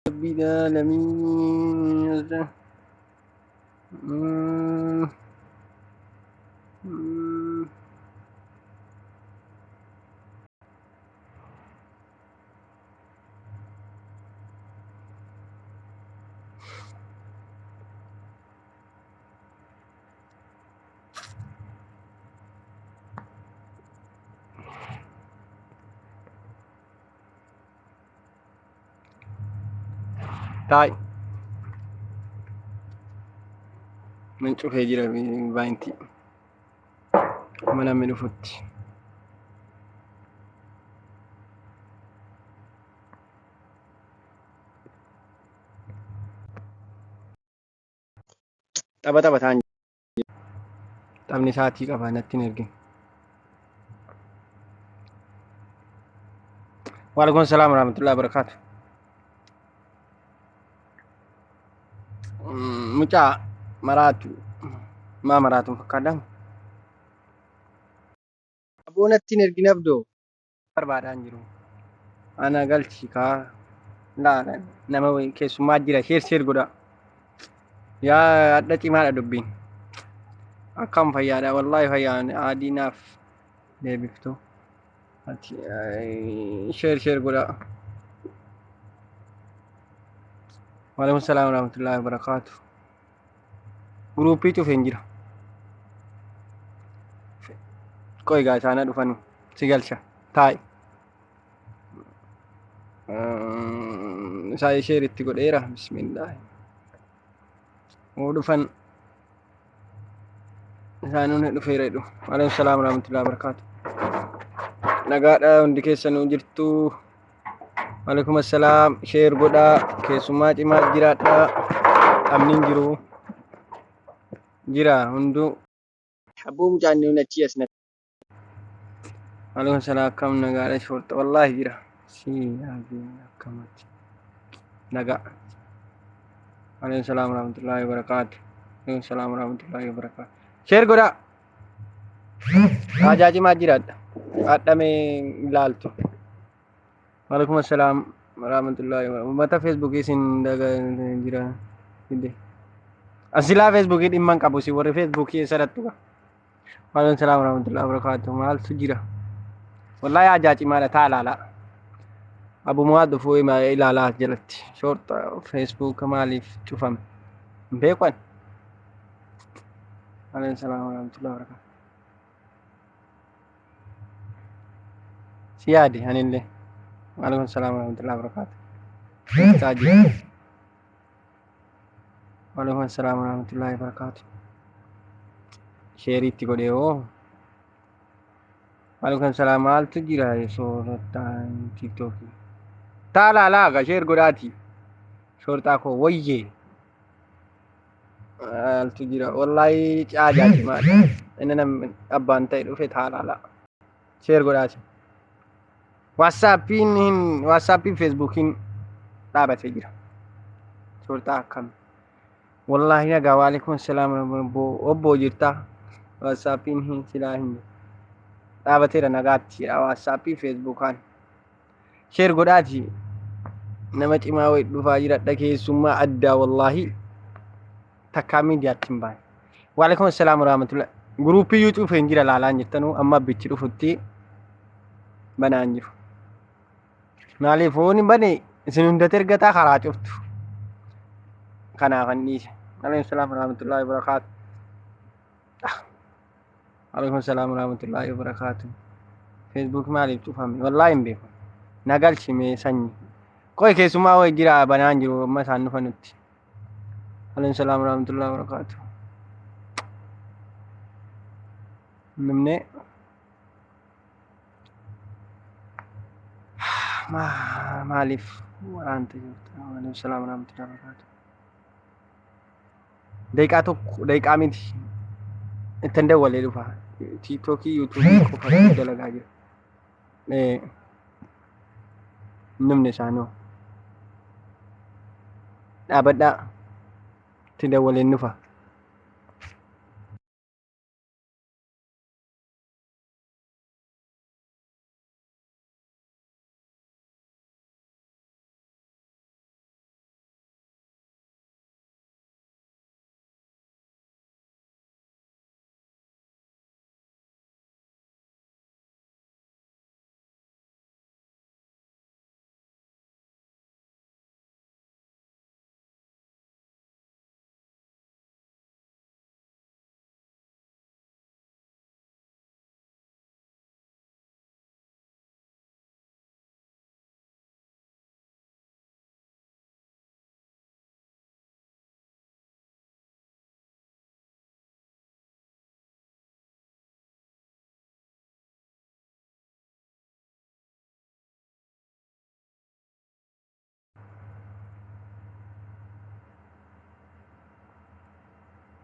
رب العالمين. طيب نشوف هجرة باينتي من فوتي taphataan taphni isaatii qaba natti hin ergin. Waalaikum salaam warahmatullahi wabarakatuh. Mucaa maraatu maa maraatuun fakkaadhaan aboonatti hin ergin abdoo barbaadaan jiru. Ana galchi kaa laalan nama keessummaa jira sheer godha. Yaa adda cimaadha dubbiin. Akkam fayyaadha wallaahi fayyaan aadiinaaf deebiftu. Sheer godha. Waalaikum salaam warahmatullahi wabarakatuh. Guruupii cufeen jira. Qoy gaa isaana dhufan si galcha taa'i. Isaa sheeritti godheera bismillah. Dhufan isaanuun dhufeera jedhu. Waalaikum salaam warahmatullahi wabarakatuh. Nagaadha hundi keessanuu jirtu. Waalaikum assalaam sheer godhaa keessummaa cimaa jiraadha. Qabniin jiru jira hunduu habbuu mucaanni hundi achi as natti. Waalaikum salaam akkam nagaadha shoorta wallaahi jira. Si akkamatti nagaa. Waalaikum salaam warahmatullahi wabarakatuh. Waalaikum salaam warahmatullahi wabarakatuh. Sheer godhaa. Haajaa cimaa jiraadha. Adhamee ilaaltu. Waalaikum assalaam warahmatullahi wabarakatuh. Mata Facebookii sin jira. Asilaa Facebookii dhimman qabu si warri Facebookii sadattu. Waalaikum salaam warahmatullahi wabarakatuh. Maaltu jira? Wallahi haajaa cimaadha taa ilaalaa. Abumaa dhufuu ilaalaa jalatti. Shoorta Facebook maaliif cufame? Hin beekan. Waalaikum salaam warahmatullahi wabarakatuh. Si yaadi anillee. Waalaikum salaam warahmatullahi wabarakatuh. Waalaikum salaam warahmatullahi wabarakatuh. Sheeritti godhee hoo. Waalaikum salaam maaltu jira soorataan tiktokii. Taa laalaa ga sheer godhaati. Shoortaa koo wayyee. Maaltu jira wallahi caajaa cimaadha. Inni namni abbaan ta'e dhufe taa laalaa. Sheer godhaati. WhatsAppii Facebookiin dhaabatee jira. Shoortaa akkam. Wallahi nagaa waalaikum salaam obbo jirtaa. WhatsAppiin silaa hin dhaabateera nagaatti WhatsAppii Facebookaan. Sheer godhaati. Nama cimaa wayi dhufaa jira keessummaa addaa wallahi takkaa miidiyaatti hin baane. Waalaikum salaam warahmatullahi. Guruupii YouTube hin jira laalaan jirtanuu amma bichi dhufutti banaan jiru. Maaliif fooni bane isin hundatti ergataa karaa cuftu. Kanaafan dhiise. Waalaikum salaam warahmatullahi wabarakatuh. Waalaikum salaam warahmatullahi wabarakatuh. Facebook maaliif cufame? Wallahi hin beeku. Nagalchi mee sanyi. Qoy keessummaa wayi jira banaan jiru amma isaan dhufanutti. Waalaikum salaam warahmatullahi wabarakatuh. Namne maaliif waraanta jirtu? Waalaikum salaam warahmatullahi wabarakatuh. Daqiiqaa tokko daqiiqaa miti. Ittan dawwalee dhufa. TikTokii YouTube qofa dalagaa jira. Namni isaanoo dhaabadhaa itti dawwaleen dhufa.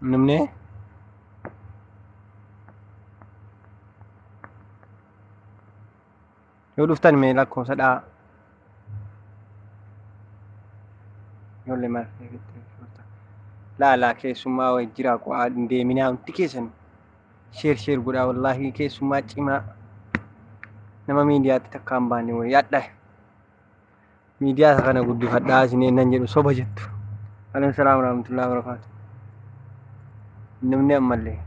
namne yoo dhuftan mee lakkoofsa dhaa yolle maal laalaa keessummaa way jira qo'aa deeminaa hundi keessan sheer godhaa wallaahi keessummaa cimaa nama miidiyaatti takka hin baanne way yaadha miidiyaa kana guddifadhaa isin nan jedhu soba jettu alaykum salaam wa rahmatullahi wa barakatuh namni ammallee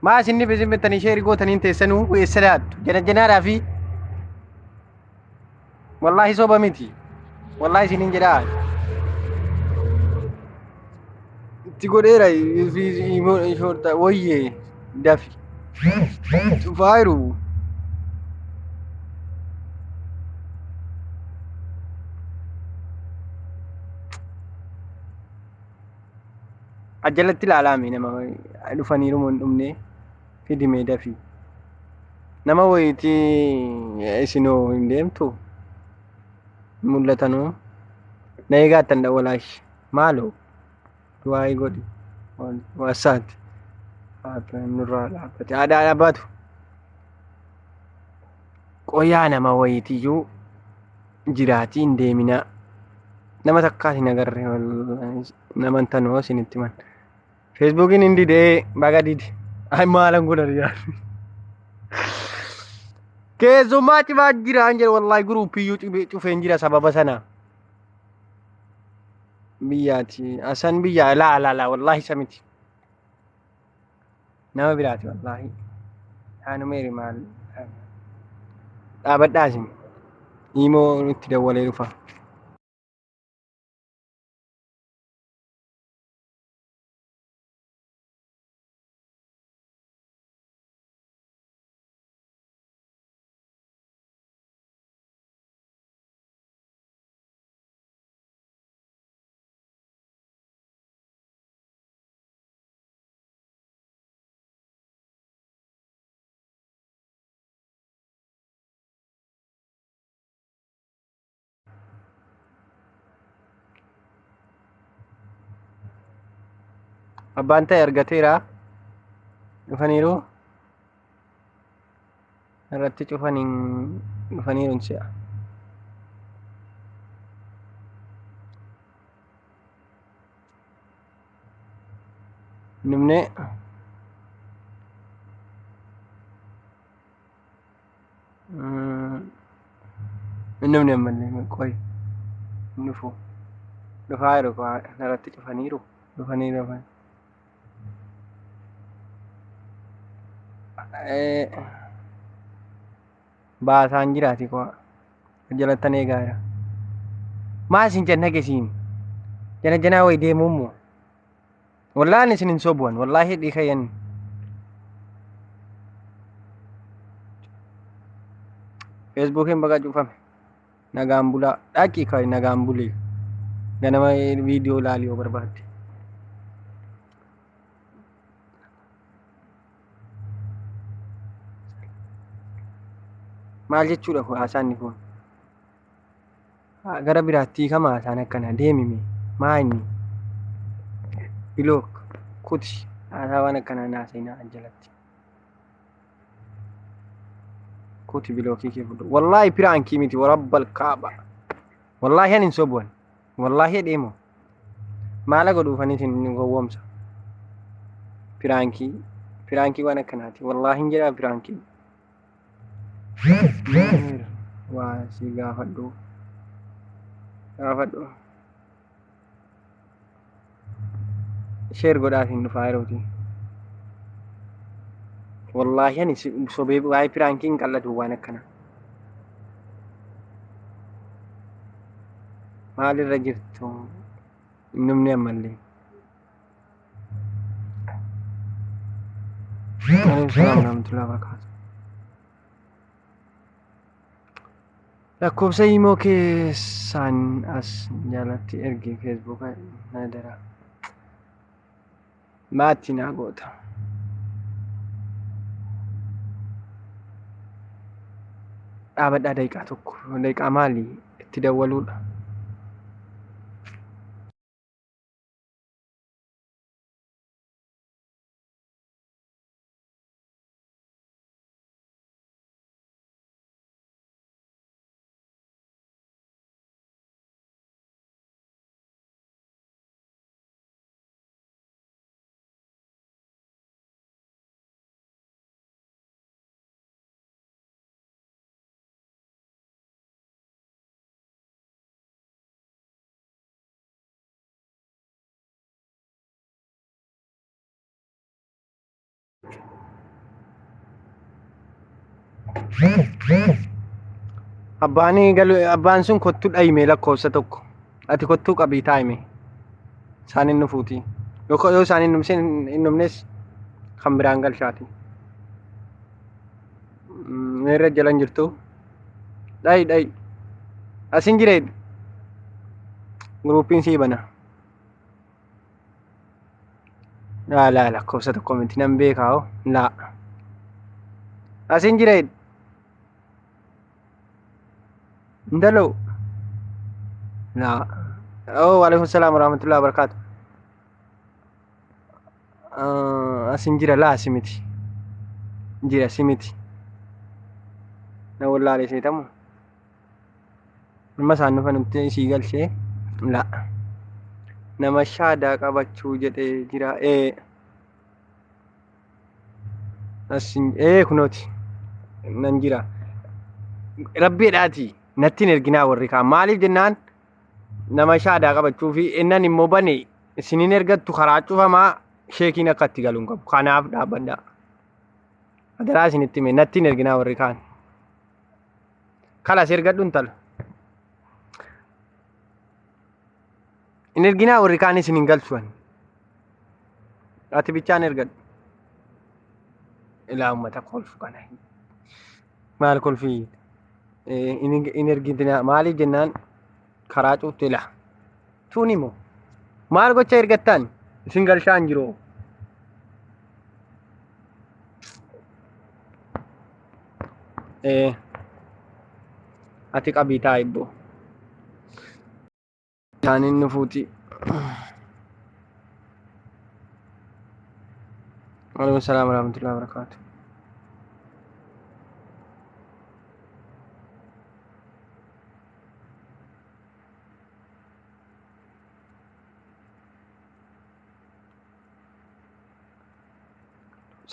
maa isinni bizimitanii sheeri gootaniin teessanuu weessadaadhu janaadhaa fi wallaahi soba miti wallaahi isiniin jedhaa itti godheera fi shorta woyyee dafi cufaayiru ajalatti ilaalame nama dhufaniiru mun dhumne fidime dafi nama wayiiti isinoo hin deemtu mul'atanuu na eegaattan dhawalaash maaloo du'aayi godhi waasaati nurraa dhaabbate aadaa dhaabatu qoyaa nama wayiitiyyuu jiraatii hin deeminaa nama takkaas hin agarre naman tanoo isinitti man feesbuukiin hin didee baga didi ay maalan godhan yaa keessummaa cimaa jiraan jedhe wallaahi guruupiyyuu cufeen jira sababa sana biyyaati asan biyyaa laa wallaahi samiti nama biraati wallaahi haanuma eri maal dhaabadhaasin himoo itti dawwalee dhufa abbaan ta'e argateera dhufaniiru irratti cufaniin dhufaniiruun si'a nimne nimne ammallee qoy dhufu dhufaayiru irratti cufaniiru dhufaniiru baasaan jiraati ko jalattan eegaara maa isin janna gesiin janaa way deemummo wallaahi isin hin sobuwan wallaahi hidhii kayyan feesbuukiin baga cufame nagaan bulaa dhaqii kay nagaan bulee ganama viidiyoo laaliyoo barbaadde maal jechuudha kun haasaan kun gara biraatti kama haasaan akkana deemime maa inni bilook kuti haasaa waan akkana naasina jalatti kuti bilookii kee fudhu wallaahi piraankii miti warabbal kaaba wallaahi hin sobuwan wallaahi deemo maala godhuufaniis hin gowwoomsa piraankii waan akkanaati wallaahi hin jedhaa piraankii waa si gaafadhu sheer godhaatiin dhufaa yerooti wallaahi ani sobee waa'ee piraankiin qallatu waan akkana maalirra jirtu numni ammallee lakkoofsa himoo keessaan as jalatti ergi feesbuuka na dara maatti naa goota dhaabadhaa daqiiqaa tokko daqiiqaa maalii itti dawwaluudha Abbaan sun kottuu dhayime lakkoofsa tokko. Ati kottuu qabii taa'ime. Isaan hin nufuuti. Yoo isaan hin numnes kan biraan galchaati. Meerra jalan jirtu. Dhayi. Asin jiree. Gruupiin sii bana. Laa lakkoofsa tokko miti nan beekaa hoo. Laa. Asin jiree. Ndalo. Laa. Waalaikum salaam warahmatullahi wabarakatuh. Asin jira laa simiti. Jira simiti. Na wallaalee seetamu. Nama isaan dhufan nuti isii galchee. Laa. Nama shaadaa qabachuu jedhee jira. Asin kunooti. Nan jira. Rabbiidhaati. Nattiin erginaa warri kaan. Maaliif jennaan nama shaadaa qabachuu fi innan immoo bane isiniin ergattu karaa cufamaa sheekiin akka itti galuun qabu. Kanaaf dhaabbadhaa. Adaraa isinitti hime nattiin erginaa warri kaan. Kalas ergadhu intala. In erginaa warri kaan isiniin galchuan. Ati bichaan ergadhu. Ilaa uummata kolfu kana. Maal kolfii? In ergitinaa maaliif jennaan karaa cuutte ilaa. Tuun immoo maal gocha ergattaan isin galchaan jiru. Ati qabii taa'e ibboo. Isaanin nufuuti. Waalaikum salaam warahmatullahi wabarakatuh.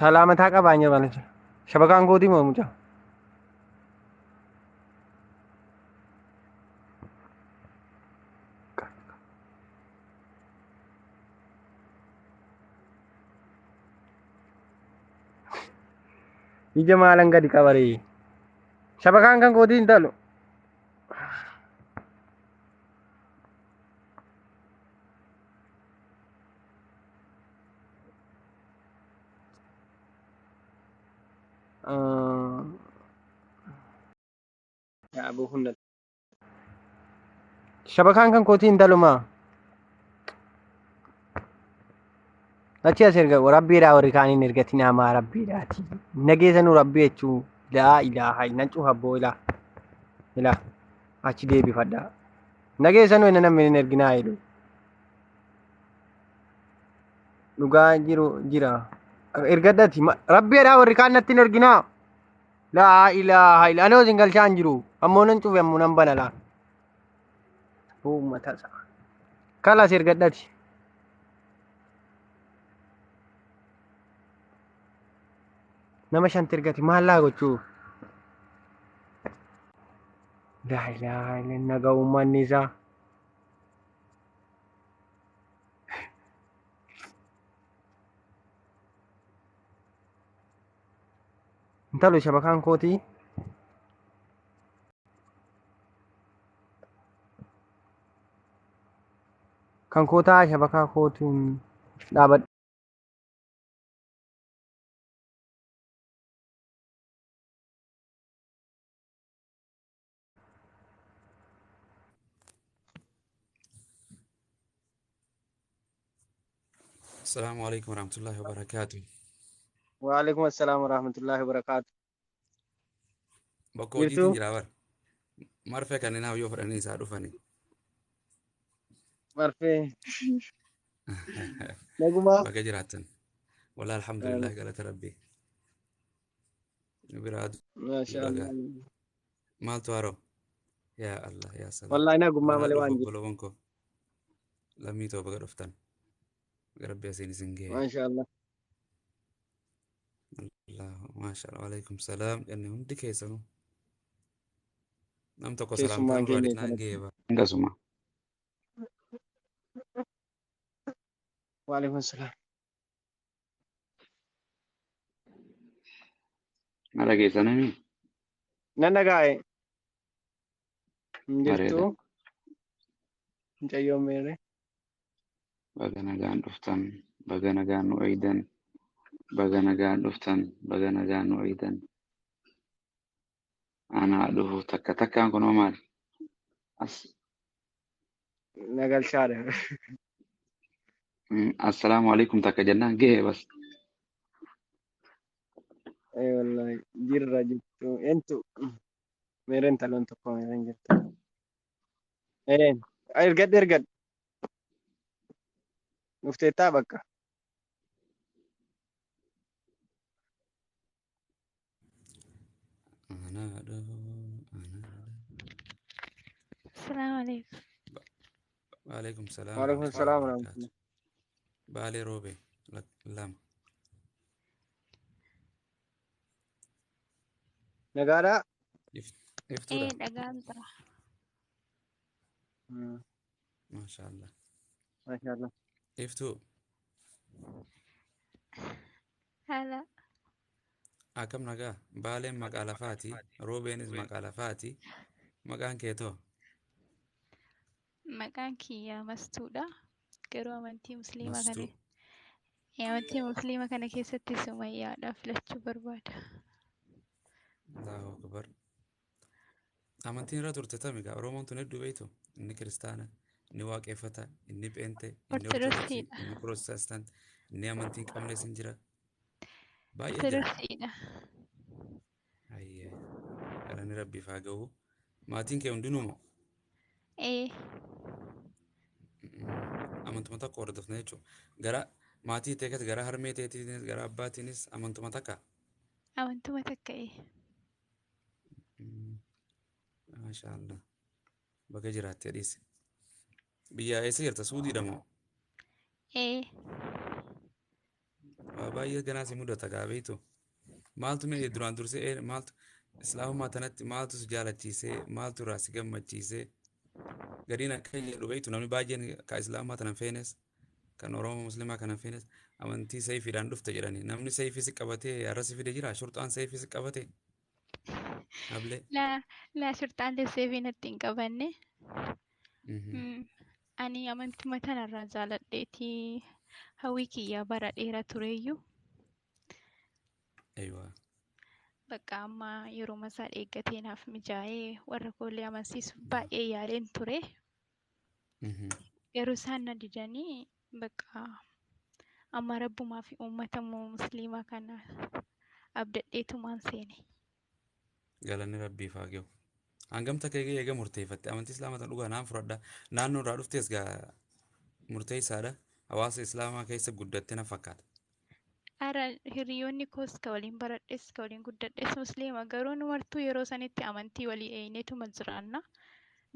Salaamataa qabaanya malee jira. Shabakaan gootii moo mucaa? Ija maalan gadi qabaree. Shabakaan kan gootii hin talu. Abu hunda. Shabakaan kan gootii hin talumaa. Achi as erga rabbiidhaa warri kaaniin ergatiin hamaa rabbiidhaati. Nageessanuu rabbii jechuu laa ilaaha nan cufa abboo ilaa achi deebifadhaa. Nageessanuu inni namni hin erginaa jedhu. Dhugaa jira. Ergadhati rabbiidhaa warri kaan natti hin erginaa. Laa ilaaha illa anoo isin galchaan jiru. Ammoo nan cufe ammoo nan bana laa. Uummata isaa. Kalas ergadhati. Nama shanti ergati maallaa gochuu. Laa ilaaha illa nagaa uummanni isaa. Intalu shabakaan kootii. Kan kootaa shabakaa kootuun dhaabadha. السلام عليكم ورحمة الله وبركاته. وعليكم السلام ورحمة الله وبركاته. Bakka hojiitiin jira bara. Marfee kanneen haa yoo fudhanii isaa dhufanii. Marfee. Nagumaa. Bakka jiraatan. Walaa alhamdulillah galata rabbii. Biraa Maashaallah. maaltu haroo? Yaa Allah yaa salaam. Wallahi nagumaa malee waan jiru. Obboloowwan koo lammii too baga dhuftan. Rabbi asiin isin ga'e. Maashaallah. Maashaallah. Waalaikum salaam. Jennee hundi keessanuu. Nam tokko Keessummaan salaamtaan keenya fudhadhinaan ga'e bara. Akkasuma. Waalaikum salaam. Haala keessanii Nan dhaga'e. Hin Bareeda. jirtu. Mucayyoo meerre. Baga nagaan dhuftan. Baga nagaan nu eeydan. Baga nagaan dhuftan. Baga nagaan nu eeydan. Anaa dhufu takka takkaan kunoo maali? As. Nagalchaadha. Assalaamu alaikum takka jennaan gahee bas. Wallahi jirra jirtu. Entu. Meerren taloon tokko meerren jirtu. Ergadhe ergadhe. Dhufteettaa bakka. السلام عليكم. وعليكم السلام Waalaikum ورحمة الله salaam wa وبركاته. rahmatullah. بالي روبي لام Nagaadha. افتورا دقان ترى. ما شاء الله. Masha Allah. افتو هلا. أكم نجا بالي مقالة فاتي روبينز مقالة فاتي مقان كيتو مكان كيا مستودة. كرو أمانتي مسلمة مستو كان. أمانتي مسلمة كان كيستي سمية دافلت برباد. الله أكبر. amantiin irraa turte tamiga oromoon tun hedduu beeytu inni kiristaana inni waaqeffata inni pheente inni ortodoksii أرتدرسينا. inni pirootestant inni amantiin qabnes hin jira baay'ee jira أرتدرسينا. ayyee galanni rabbiif haa ga'u maatiin kee hundinuumo إيه. amantuma takka hordofna jechuudha gara maatii teekas gara harmee teetiinis gara abbaatiinis amantuma takka أمانتو متك إيه. maashaa Allah baga jiraattee dhiise biyyaa eessa jirta suudiidha moo إيه. waa baay'ee ganaas mudata gaabeetu maaltu mee duraan dursee maaltu islaamummaa tanatti maaltu si jaalachiisee maaltu irraa si gammachiisee gadiin akka jedhu beektu namni baay'een ka islaamummaa tanan feenes kan oromoo muslimaa kanan feenes amantii seefiidhaan dhufte jedhani namni seefii si qabatee arrasi fide jira shurxaan seefii si qabate hablee لا لا شرطان لسيفين التنقبني. أني أمانتو متنا الرجال ديتي هويكي يا برا إيرا تريو. ايوه Bakka amma yeroo masaa eeggatee naaf mijaa'ee warra koollee amansiisu baay'ee yaaleen ture. Garuu isaan na didanii bakka amma rabbumaa fi uummata musliimaa kana abdadheetumaan seene. galanni rabbiif haa ga'u hangam takka eega murteeffatte amantii islaamaa tan dhugaa naan fudhadha naannoo irraa dhuftees gaa murteessaadha hawaasa islaamaa keessa guddatte na fakkaata Ara hiriyoonni koos ka waliin baradhes ka waliin guddadhes musliima garuu numartuu yeroo sanitti amantii walii eenyetuma jiraanna.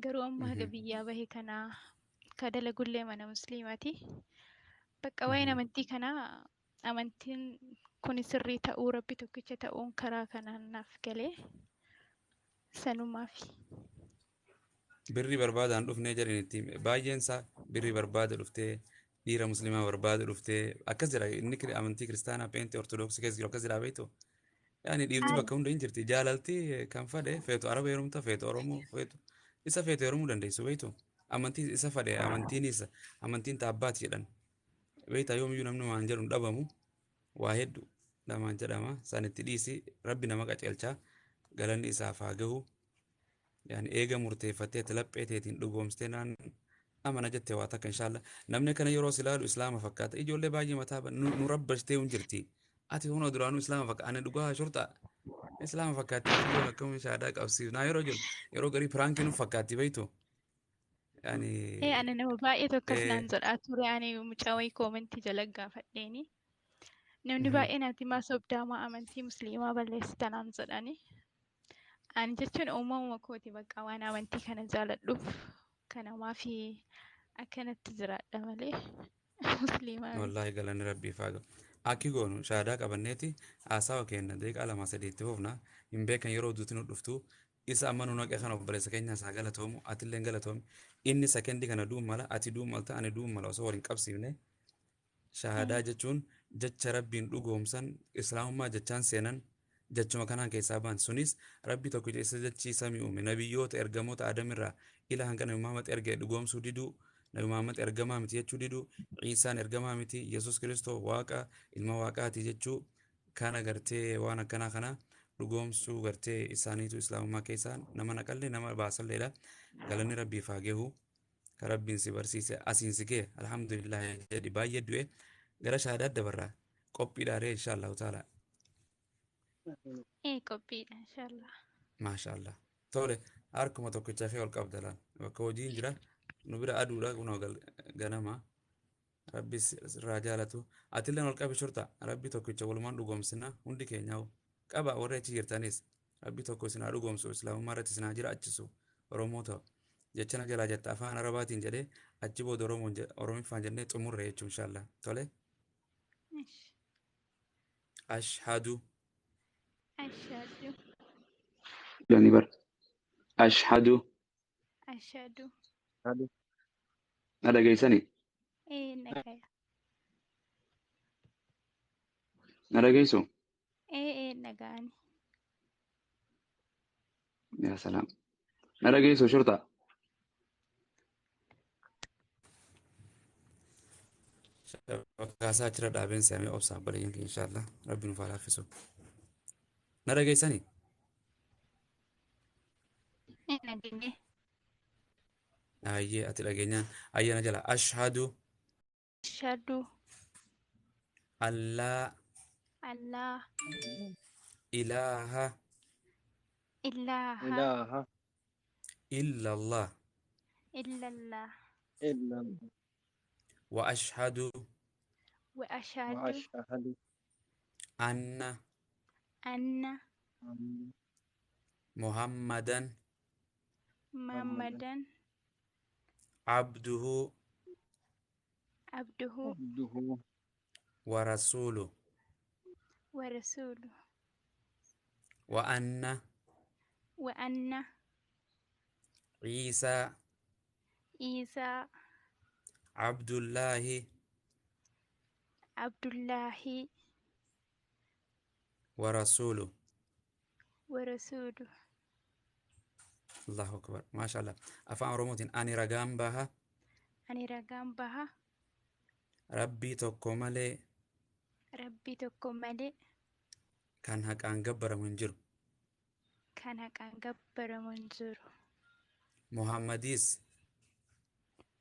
Garuu amma haga biyyaa bahe kanaa ka dalagullee mana musliimaati. Bakka waa'een amantii kanaa amantiin kun sirrii ta'uu rabbi tokkicha ta'uun karaa kanaan naaf galee sanumaafi. birri barbaadaan dhufnee jedhanitti baay'een isaa birri barbaada dhuftee dhiira muslimaa barbaada dhuftee akkas jira inni amantii kiristaanaa peentii ortodoksii keessa jiru akkas jira beektu yaani dhiirti bakka hunda hin jirti jaalalti kan fadhe feetu araba heerumta feetu oromoo feetu isa feetu heerumuu dandeessu beektu amantii isa fadhe amantiin taabbaati jedhan beektaa yoomiyyuu namni waan jedhu hin dhabamu waa hedduu lamaan jedhama sanitti dhiisi rabbi nama qaceelchaa galanni isaaf haa gahu yani eega murteeffattee laphee teetiin dhugoomstee naan amana jettee waa takka inshallah namni kana yeroo silaalu islaama fakkaata ijoollee baay'ee mataa nu rabbashtee hin jirti ati hunda duraanuu islaama fakkaata ani dhugaa shurxaa islaama fakkaatti ijoollee akkam shaadaa qabsiif naa yeroo jiru yeroo garii piraankiin nu fakkaatti beektu yani Ani nama baay'ee tokkos naan jedhaa ture ani mucaa wayii koomentii jala gaafadheeni. Namni baay'een ati maa sobdaamaa amantii musliimaa balleessita naan jedhani. Ani jechuun uumamuma kooti bakka waan amantii kana jaaladhuuf kanamaa fi akkanatti jiraadha malee musliimaa. wallahi galanni rabbiif haa ga'u akki goonu shaadaa qabanneeti haasawa kenna deeqaa lama sadiitti fufna hin beekan yeroo duuti nu dhuftu isa amma nu naqe kan obboleessa keenya isaa galatoomu atillee galatoomi inni sekendi kana duun mala ati duun malta ani duun mala osoo waliin qabsiifne shaadaa jechuun jecha rabbiin dhugoomsan islaamummaa jechaan seenan jechuma kanaan keessaa ba'an sunis rabbi tokkicha isa jechii samii uume nabiyyoota ergamoota aadamirraa ila hanga nabi Muhammad erge dhugoomsuu diduu nabi Muhammad ergamaa miti jechuu diduu Ciisaan ergamaa miti Yesuus Kiristoo waaqa ilma waaqaati jechuu kana gartee waan akkanaa kana dhugoomsuu gartee isaaniitu islaamummaa keessaa nama naqallee nama baasalleedha galanni rabbiif haa gahu ka rabbiin si barsiise asiin si gee alhamdulillah jedhi baay'ee du'e gara shahaadaat dabarraa qophiidhaaree inshaallahu taala Qophiidha inshallah. maashaallah tole harkuma tokkichaa fi ol qabdalaan bakka hojiin jira nu bira aduudha kunoo ganama rabbi irraa jaalatu atilleen ol qabi shurta rabbi tokkicha walumaan dhugoomsina hundi keenyaa'u qaba warra achi jirtanis rabbi tokko isin haa dhugoomsu islaamummaa irratti isin haa jiraachisu oromoo ta'u jechana jalaa jetta afaan arabaatiin jedhee achi booda oromiffaan jennee xumurre jechuu inshaallah tole ashhadu Ashhadu. يعني بر أشهد Ashhadu. هذا جيساني Nagaya. هذا جيسو Nagani. يا سلام هذا جيسو شرطة kaasaa achirra dhaabeen seamee obsaa balayyanke inshaallah rabbi nuuf haa laaffisu na dhageessanii Naganye. ayyee ati dhageenyaan ayyana jala ashhadu Ashhadu. allaa Allah. ilaaha Ilaha. إله illallah Illallah. إلا wa ashhadu Wa ashhadu. وأشهد anna Anna. muhammadan Muhammadan. abduhu Abduhu. عبده wa rasuluh Wa rasuluh. wa anna Wa anna. Isa Isa. abdullahi Abdullahi. wa rasuluh Wa rasuluh. allahu akbar maashaallah afaan oromootiin ani ragaan baha Ani ragaan baha. rabbii tokko malee Rabbi tokko malee kan haqaan gabbaramu hin jiru kan haqaan gabbaramu hin jiru. muhammadis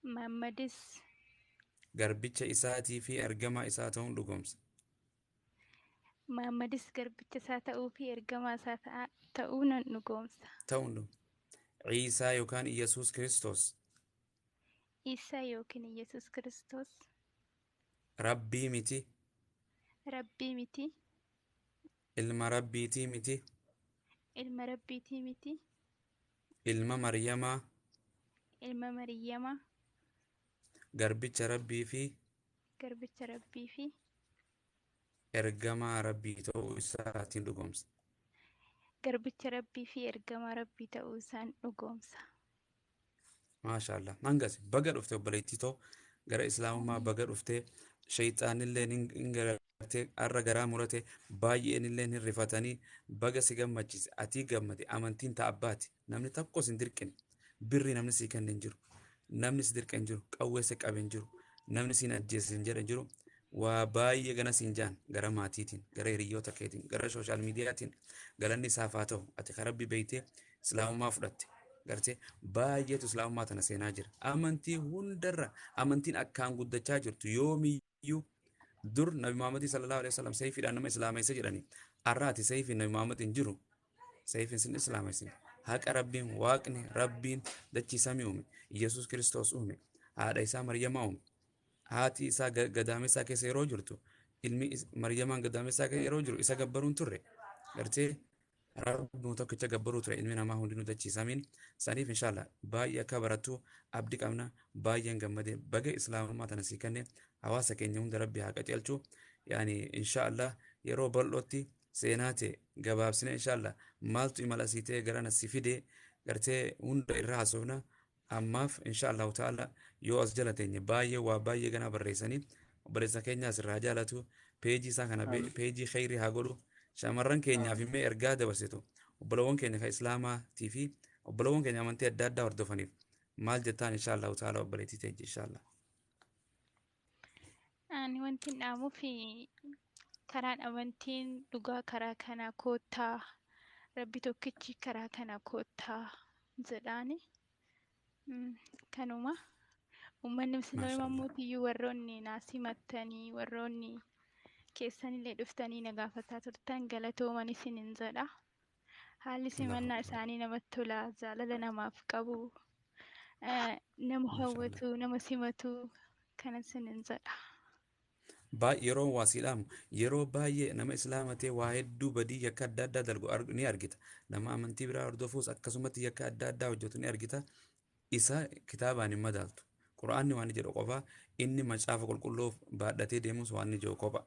Muhammadis garbicha isaatii fi ergamaa isaa ta'uun dhugoomsa Muhammadis garbicha isaa ta'uu fi ergamaa isaa ta'uu nan dhugoomsa. ta'uun dhugoomsa Ciisaa yookaan Iyesuus Kiristoos Isa yookiin Yesus Kiristoos rabbii miti Rabbii miti. ilma rabbiitii miti Ilma Rabbiitii miti. ilma maryamaa Ilma Mariyyamaa garbicha rabbii fi garbicha Rabbii fi ergamaa rabbii ta'uu isaatiin dhugoomsa garbicha Rabbii fi ergamaa Rabbii ta'uu isaan dhugoomsa. maashaallah hangas baga dhufte obboleettii ta'u gara islaamummaa baga dhufte shayxaanillee hin gartee arra garaa murate baay'een illee hin rifatanii baga si gammachiise atii gammade amantiin ta'a abbaati namni tokkos hin dirqine birri namni sii kenne hin jiru namni si dirqa hin jiru qawwee si qabe hin jiru namni siin ajjeese hin jedhe hin jiru waa baay'ee gana siin jaan gara maatiitiin gara hiriyoota keetiin gara sooshaal miidiyaatiin galanni isaaf haa ta'u ati ka rabbi beeytee islaamummaa fudhatte gartee baay'eetu islaamummaa tana seenaa jira amantii hundarra amantiin akkaan guddachaa jirtu yoomiyyuu dur nabi Muhammad sallallahu alaihi wasallam sayfiidhaan nama islaameessa jedhanii arraati sayfiin nabi Muhammad hin jiru sayfiin sin islaameessin haqa rabbiin waaqni rabbiin dachii samii uume Yesuus Kiristoos uume haadha isaa Maryamaa uume haati isaa gadaamessaa keessa yeroo jirtu ilmi Maryamaan gadaamessaa keessa yeroo jiru isa gabbaruun turre gartee rabbi tokkicha gabbaruu ture ilmi namaa hundinuu dachii samiin saniif inshaallah baay'ee akka barattu abdii qabna baay'een gammadee baga islaamummaa tana sii kenne hawaasa keenya hunda rabbi haa qajeelchu yaani inshaallah yeroo bal'ootti seenaa ta'e gabaabsine inshaallah maaltu imala sii ta'e gara nasi fide gartee hunda irraa haasofna ammaaf inshaallahu ta'ala yoo as jala teenye baay'ee waa baay'ee gana barreessanii obboleessa keenyaas irraa jaalatu peejii isaa kana peejii khayrii haa godhu shamarran keenyaaf immoo ergaa dabarsitu obbolawwan keenya kan islaamaatii fi obbolawwan keenya amantii adda addaa hordofaniif maal jettaan inshaallah ta'ala obboleettii ta'e inshaallah. Ani wanti dhaamuuf karaan amantiin dhugaa karaa kana koottaa rabbi tokkichi karaa kana koottaa jedhaani. Kanuma uummanni musliimaa mootiyyuu warroonni naasii mattanii warroonni keessanillee dhuftanii na gaafataa turtan galatooman isinin jedha. Haalli simannaa isaanii namatti tola, jaalala namaaf qabu, nama hawwatu, nama simatu kana isinin jedha. Yeroo waasiidhaamu yeroo baay'ee nama islaamatee waa hedduu badii yakka adda addaa dalgu ni argita. Nama amantii biraa hordofuus akkasumatti yakka adda addaa hojjetu ni argita. Isa kitaabaan hin madaaltu. Quraanni waan jedhu qofa inni macaafa qulqulluu baadhatee deemus waan jedhu qofa.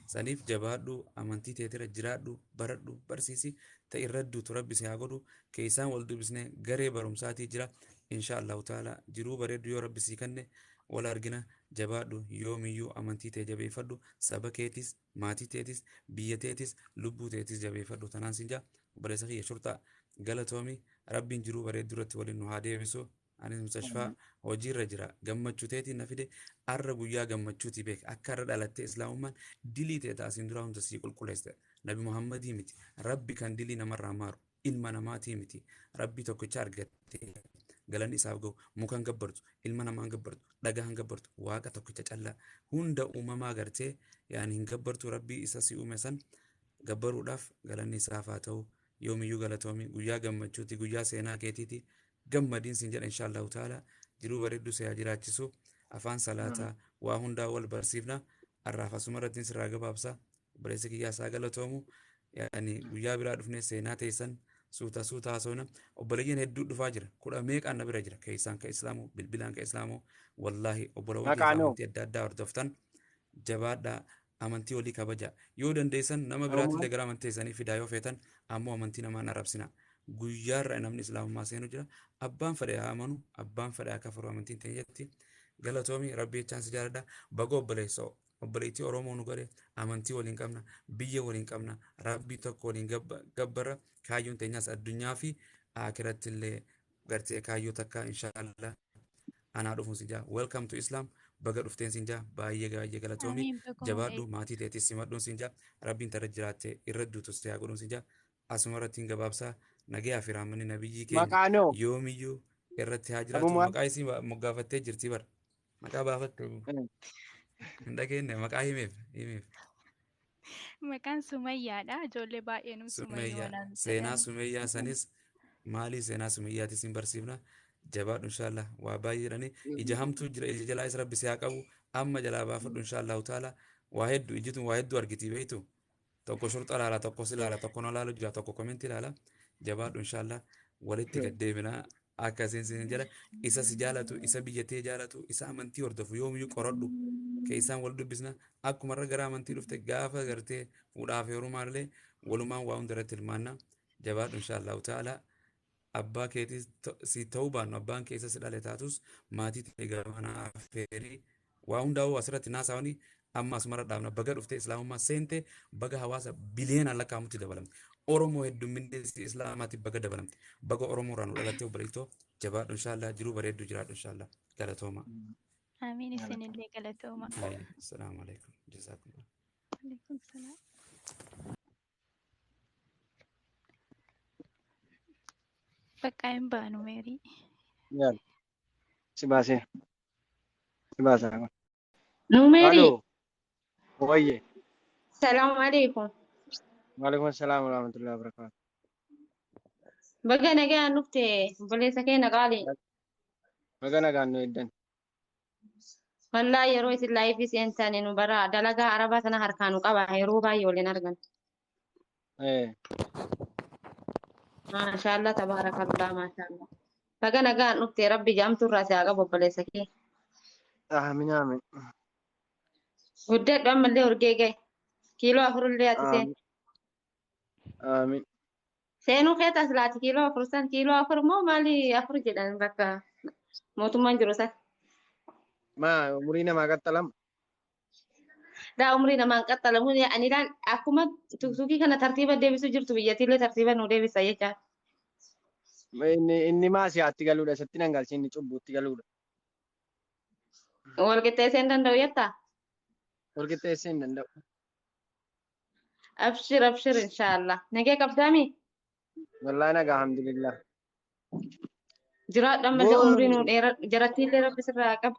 Saniif jabaadhu amantii teetira jiraadhu baradhu barsiisi ta'e irradduutu rabbi si haa godhu keessaan wal dubbisnee garee barumsaatii jira inshaallahu ta'ala jiruu bareeddu yoo rabbi si kenne wal argina jabaadhu yoomiyyuu amantii tee jabeeffadhu saba keetis maatii teetis biyya teetis lubbuu teetis jabeeffadhu tanaan sinjaa obboleessa kiyya shurtaa galatoomi rabbiin jiruu bareeddu irratti waliin nu haa deebisu. Anis mustashfaa hojiirra jira gammachuu teetiin na fide arra guyyaa gammachuuti beek akka arra dhalattee islaamummaan dilii ta'e taasiin duraa hunda sii qulqulleessite nabi muhammadii miti rabbi kan dilii namarraa maaru ilma namaatii miti rabbi tokkicha argatte galanni isaaf ga'u mukaan gabbartu ilma namaan gabbartu dhagaan gabbartu waaqa tokkicha callaa hunda uumamaa gartee yaani hin gabbartu rabbii isa si uume san gabbaruudhaaf galanni isaaf haa ta'u yoomiyyuu galatoomi guyyaa gammachuuti guyyaa seenaa keetiiti. Gammadin sin jedha inshaallahu ta'ala jiruu bareeddu si haa jiraachisu afaan salaataa waa hundaa wal barsiifna arraaf asuma irratti sirraa gabaabsa obboleessi kiyyaa isaa galatoomu yaani guyyaa biraa dhufnee seenaa teessan suuta haasofna obboleeyyan hedduu dhufaa jira kudha meeqaan na bira jira keessaan ka islaamu bilbilaan ka islaamu wallaahi obbolawwan keessaa amantii adda addaa hordoftan jabaadhaa amantii walii kabaja yoo dandeessan nama biraatillee gara amantii isaanii fidaa yoo feetan ammoo amantii namaan arrabsina. Guyyaarra namni islaamummaa seenu jira abbaan fedhe haa amanu abbaan fedhe haa kafaru amantiin ta'etti galatoomi rabbi jechaan si jaaladha baga obboleettii oromoo nu godhe amantii waliin qabna biyya waliin qabna rabbii tokko waliin gabbara kaayyoon teenyaas addunyaa fi akiratti illee gartee kaayyoo takka inshaallah anaa dhufuun si jaa welcome to islam baga dhufteen sin jaa baay'ee galatoomi jabaadhu maatii teetis simadhuun sin jaa rabbiin tarra jiraatte irra duutus haa godhuun sin jaa asuma irratti gabaabsaa. Nagee afiraamni nabiyyi keenya yoomiyyuu irratti haa jiraatu maqaa isii moggaafattee jirti bara maqaa baafatte hin dhageenye maqaa himeef. Maqaan Sumayyaadha ijoollee baay'een Sumayyaa seenaa Sumayyaa sanis maalii seenaa Sumayyaati sin barsiifna jabaadhu inshaallah waa baay'ee jedhanii ija hamtuu jira ija jalaa isa rabbi si haa qabu amma jalaa baafadhu inshaallahu ta'ala waa hedduu ijituun waa hedduu argiti beektu tokko shurxa ilaala tokko si ilaala tokko na laalu jira tokko komentii ilaala. Jabaadhu inshaallah walitti gaddeebinaa akkasiin sin jedha isa si jaalatu isa biyyatee jaalatu isa amantii hordofu yoomiyyuu qoradhu keessaan wal dubbisna akkuma irra gara amantii dhufte gaafa gartee fuudhaaf heerumaallee walumaan waa hundarratti hirmaanna jabaadhu inshaallah ta'ala abbaa keetis si ta'uu baannu abbaan keessa si dhale taatus maatii ta'e gamanaa feerii waa hundaa'uu asirratti naasaawanii amma asumarra dhaabna baga dhufte islaamummaa seente baga hawaasa biliyoonaan lakkaamutti dabalamte. Oromoo heddumminni islaamaatiif baga dabalamte baga Oromoo irraa nu dhalattee obboleettoo jabaadhu inshaallah jiruu bareeddu jiraadhu inshaallah galatooma. Amiin isinillee galatooma. Assalaamu alaikum jazaakumullah. Alaikum salaam. Bakka hin baanu meerii. Yaal. Si baasee. Si baasaa. Numeri. Wayye. Assalamu alaikum. Waalaikum assalam warahmatullahi wabarakatuh. Baga nagaa nufte obboleessa keenya qaali. Baga nagaan nu eddan. Wallahi yeroo isin laayifii seentanii nu bara dalagaa arabaa sana harkaan nu qaba yeroo baay'ee waliin argan. Maashaallah tabaarakallah maashaallah. Baga nagaan nufte rabbi jaamtu irraa si haa qabu obboleessa kee. Amiin amiin. Guddadhu ammallee urgee gahe. Kiiloo afurullee ati seen. Amiin. Seenuu keetas laati kiiloo afur san kiiloo afur moo maali afur jedhan bakka mootummaan jiru san. Ma umurii namaa qaxxalama. لا عمري ما انقطع يعني لا أكما تكسوكي كان ترتيبا ديبسو جرتو بيجاتي له ترتيبا نو ديبس أيجا Inni maasiyaatti galuudha isatti nan galchi inni cubbuutti galuudha. والقطة سندن دو يتا Walqixxeessee hin danda'u. أبشر أبشر إن شاء الله نجيك أبدامي Wallaahi nagaa alhamdulillah. جرات لما اللي Boo عمري نو جراتي اللي ربي سر أكب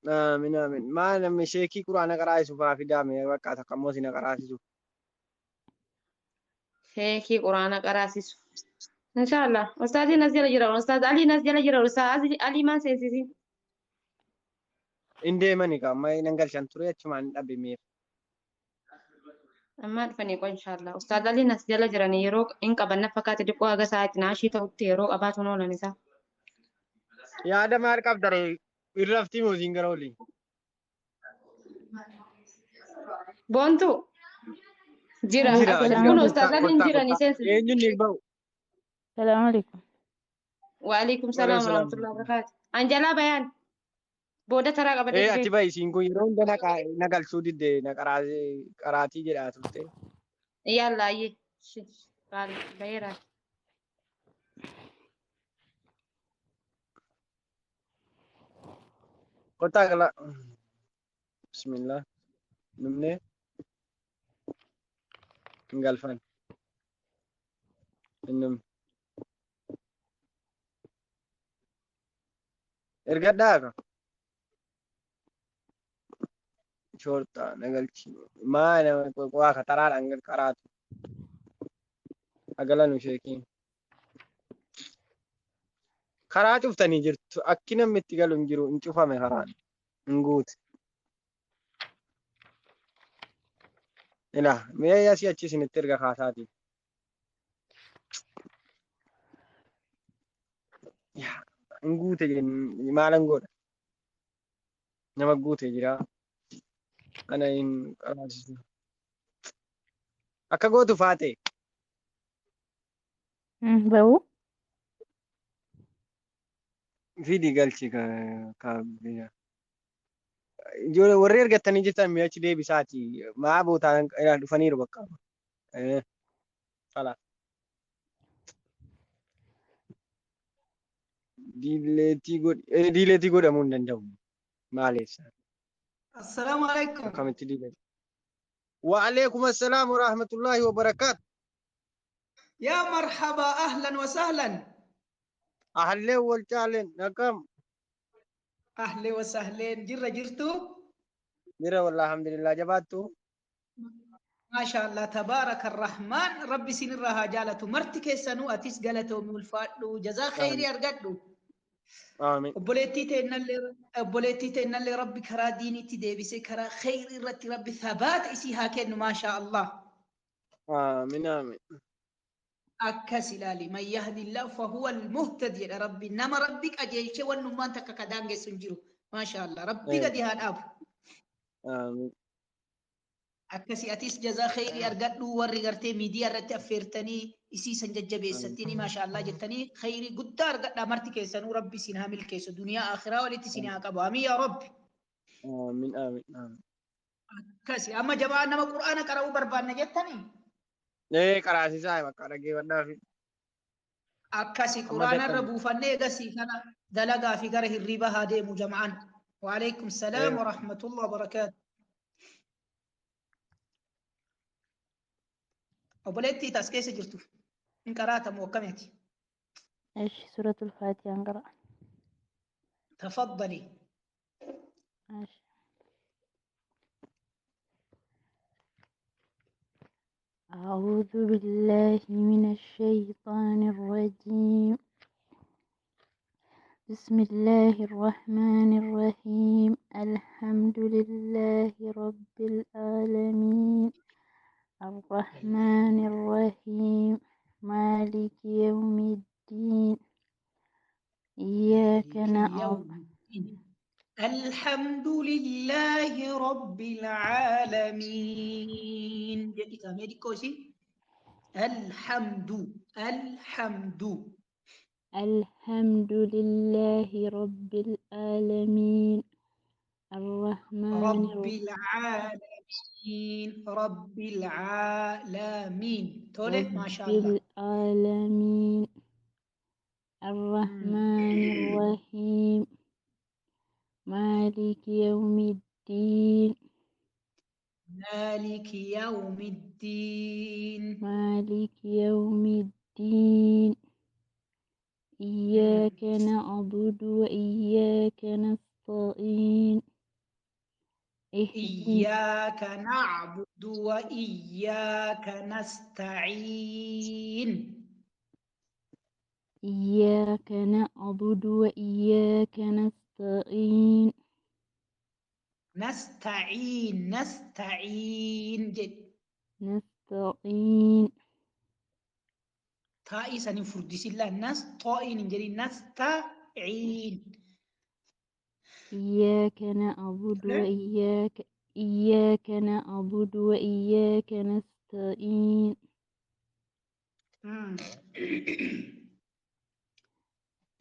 aamin aamin. Maal namni sheekii quraana qaraasisu fa'aa fidaame bakka takkammoo sina qaraasisu. هيك قرآن قراسيس إن شاء الله أستاذي نزل جرا أستاذ علي نزل جرا أستاذ علي ما سيسيسي Hin deemani kaa amma nan galchan ture achumaan hin dhabe. أما أدفني إن شاء الله أستاذ علي نزل جرا يروق إن قبلنا فكات دقوا أجا ساعة ناشي توتي يروق أباتون ولا نسا Yaada maal qabdare irraftii muuziin gara olii. بونتو جرا Jira السلام كون jira عليكم. أستاذ kottaa علي kottaa جرا kottaa. نسيس Eenyuun ni ba'u? السلام عليكم. وعليكم Waalaikum السلام ورحمة salaam. الله وبركاته أنجلا بيان بودا ترى قبل Ati دبي ba'i isiin kun yeroo hunda na galchuu didde na qaraatii jedhaa turte. يلا أيه قال بيرا Kottaa gala. Bismillah. Numne hin galfan. Innum. Ergadhaa ka. Shortaa na galchi. Maa nama waa ka taraadhaan qaraatu. Agalanu sheekiin. Karaa cuftanii jirtu. Akki namni itti galu hin jiru. Hin cufame karaan. Hin guute. Ilaa mee asii achi isinitti erga kaasaatii. Hin guute maalan godha. Nama guute jira. Ana hin qaraasisu. Akka gootu faate. بو Fidi galchi ka biyya. Ijoollee warri ergattanii jirtan mi'achi deebisaati. Maa bootaan dhufaniiru bakka. Fala. Diileetii godhamuu hin danda'u. Maaleessa. السلام عليكم. Akkamitti diileeti? وعليكم السلام ورحمة الله وبركاته. يا مرحبا أهلا وسهلا. أهلا والجالين نكم. أهلا وسهلا جرتو. ميرا والله الحمد لله جباتو. ما شاء الله تبارك الرحمن ربي سنرها جالته مرتك سنو أتيس جالته مولفاتو جزاء خيري أرقدو. آمين. بوليتي تنال ربي كرا ديني تدبسي كرا خيري رتي ربي ثبات إسي هاكين ما شاء الله. آمين آمين. أكسي لالي من يهدي الله فهو المهتدي يا ربي نما ربك أجيش ونمان تككدانج سنجرو ما شاء الله ربي قد هاد آمين. أكسي أتيس جزاء خيري أرقدو ورقرتي ميديا رتي أفيرتني إسي سنججبي ستيني ما شاء الله جتني خيري قد أرقد أمرتي كيسانو ربي سنهامل كيسو دنيا آخرة ولتي سنها قبو أمي يا رب آمين آمين آمين. أكسي أما جماعة نما قرآن قرأوا بربان جتني إيه كراسي ساي مكارا جيبنا في. أكسي قرآن الربو فني قسي كان دلقا في قره الربا هادي مجمعان وعليكم السلام ورحمة الله وبركاته. وبليتي تاسكيس جرتو إن قرأت موكمتي. ايش سورة الفاتحة نقرأ؟ تفضلي. ماشي. أعوذ بالله من الشيطان الرجيم. بسم الله الرحمن الرحيم. الحمد لله رب العالمين الرحمن الرحيم مالك يوم الدين إياك نعبد. الحمد لله رب العالمين. jadi kami di kosi. الحمد الحمد لله رب العالمين الرحمن رب العالمين رب العالمين تولي ما رب شاء الله العالمين الرحمن الرحيم مالك يوم الدين مالك يوم الدين مالك يوم الدين إياك نعبد وإياك نستعين اهدنا إياك نعبد وإياك نستعين إياك نعبد وإياك نستعين نستعين جد نستعين تائي سنين فردس الله نستعين جري نستعين إياك نعبد وإياك نستعين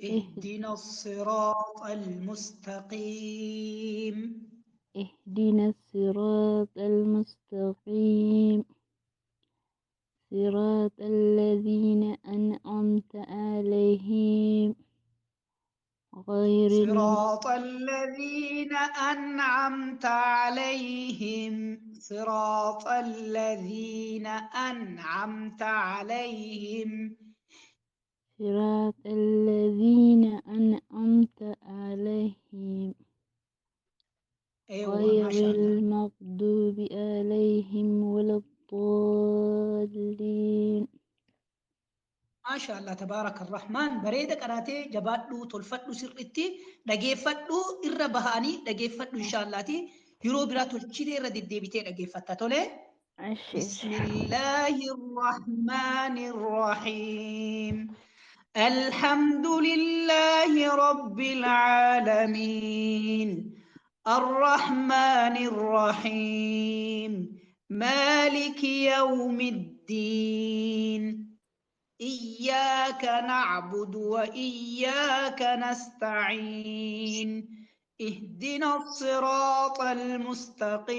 اهدنا الصراط المستقيم اهدنا الصراط المستقيم صراط الذين أنعمت عليهم غير صراط الذين أنعمت عليهم صراط الذين أنعمت عليهم صراط الذين أنعمت عليهم أيوة غير ما شاء الله المغضوب عليهم ولا الضالين ما شاء الله تبارك الرحمن بريدة قراتي جبادو تلفتو سرتي دقيفتو إربهاني دقيفتو إن شاء الله تي يرو برا تلشيدي رد الديبتي دقيفتا تولي بسم الله الرحمن الرحيم الحمد لله رب العالمين الرحمن الرحيم مالك يوم الدين إياك نعبد وإياك نستعين اهدنا الصراط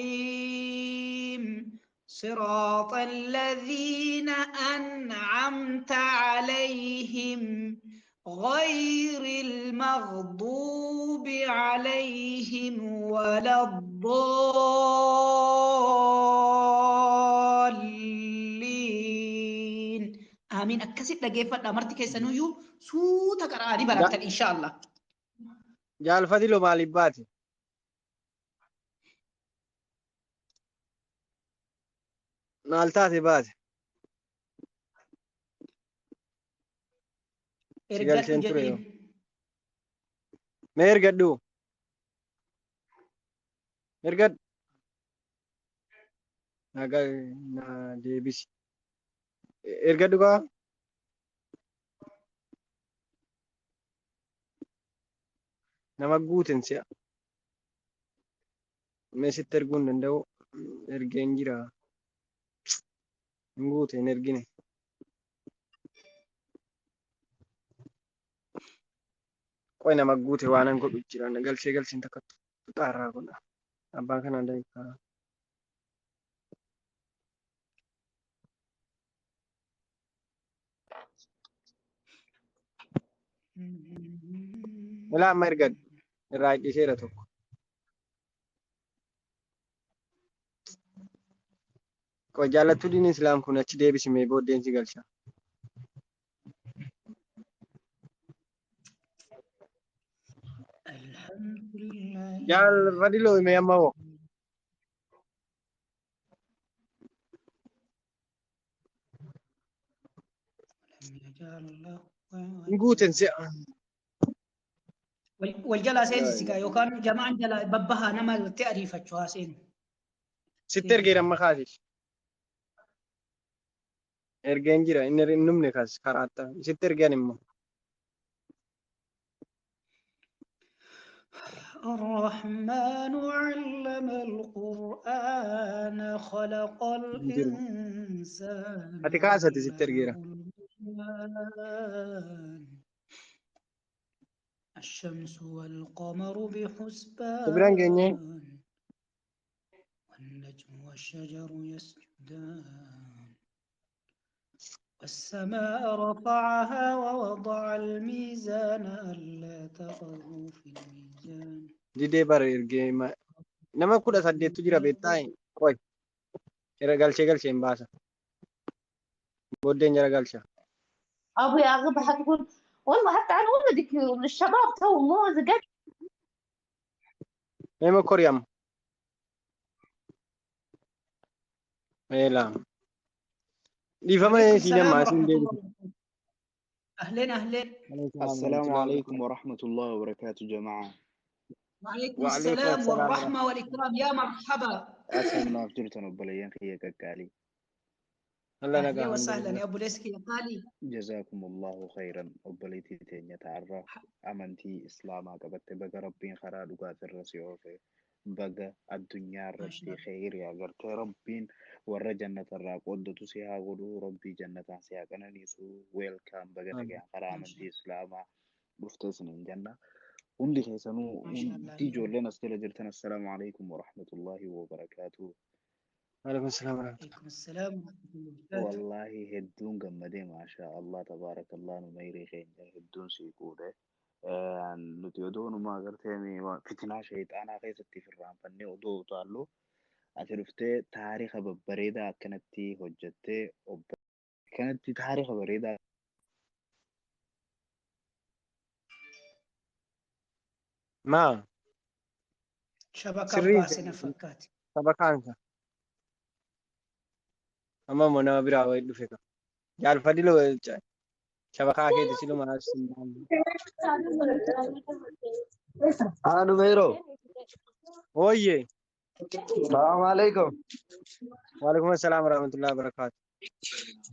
المستقيم صراط الذين أنعمت عليهم غير المغضوب عليهم ولا الضالين آمين أكسي لقيفة أمرتك سنويو سوتا قرآني براتن إن شاء الله جال فضيلو مالي باتي نالتاتي باتي سيقال إرقاد سنتريو جدين ما يرقدو يرقد ناقا نا ديبس يرقدو قا nama guuten si'a mee sitti erguu hin danda'u ergeen jira hin guute hin ergine qoy nama guute waanan godhu jira galchee galchiin takka xaarraa godha abbaan kanaan da'iikaa ilaa amma ergad irraa hidhiseera tokko qoy jaalattuu diin islaam kun achi deebisimee booddeensi galcha الحمد لله jaal fadiloo himee amma hoo لم يجعل له hin guuten si'a والجلا سين سيكا يوكان جماعة جلا ببها نما تعريفة شواسين sitti ergeera amma kaasiif ergeen jira inni hin dhumne kaas karaatti sitti ergeen immoo الرحمن علم القرآن خلق الإنسان ati kaasati sitti ergeera علمه البيان الشمس والقمر Biraan geenye بحسبان والنجم والشجر يسجدان والسماء رفعها ووضع الميزان ألا تطغوا في الميزان didee bara ergee nama 18tu jira beektaa qoy jara galchee hin baasa booddeen jara galcha ابوي اغضب حتقول والله حتى انا ولدك من الشباب تو مو زقت nama koriyam meela dhiifama عليكم siinee السلام maasiin ورحمة deebisu. الله أهلين أهلين السلام عليكم ورحمة الله وبركاته جماعة. وعليكم وعليكم السلام السلام ورحمة والرحمة والإكرام يا مرحبا أسمى فجرتنا بليان خيك قالي. الله أهلا نجا الحمد وسهلا لله يا أبو ليسكي يا قالي جزاكم الله خيرا وبليتي تين يتعرف أمنتي إسلاما قبت بقى ربين خرا دقات الرسيو في بقى الدنيا ما شاء ربي الله خير يا قرت ربين ور جنة الراق ودتو سيها قدو ربي جنة سيها كنانيسو ويلكام بقى نجا خرا ما شاء أمنتي الله إسلاما بفتسن جنة hundi keessanuu ما شاء الله hundi ijoolleen as jala jirtan assalaamu alaikum warahmatullahi wabarakaatuh. وعليكم السلام ورحمة الله عليكم السلام ورحمة الله وبركاته Wallahi hedduun gammadee maashaa Allah tabaarakallah nu mayrii keenya hedduun sii quudhe. Nuti odoo numaa agartee fitinaa shayxaanaa keessatti firraanfannee odoo utaallu ati dhuftee taariika babbareedaa akkanatti hojjettee akkanatti taariika bareedaa ما شبكة سري باسنا فكات sabakaansa amma immoo nama biraa wayii dhufe qaba jaalfadhiloo shabakaa keeti siluma asiin Numeiro. ooyyee Salaam alaikum. waalaikum assalaam warahmatullahi wabarakaatu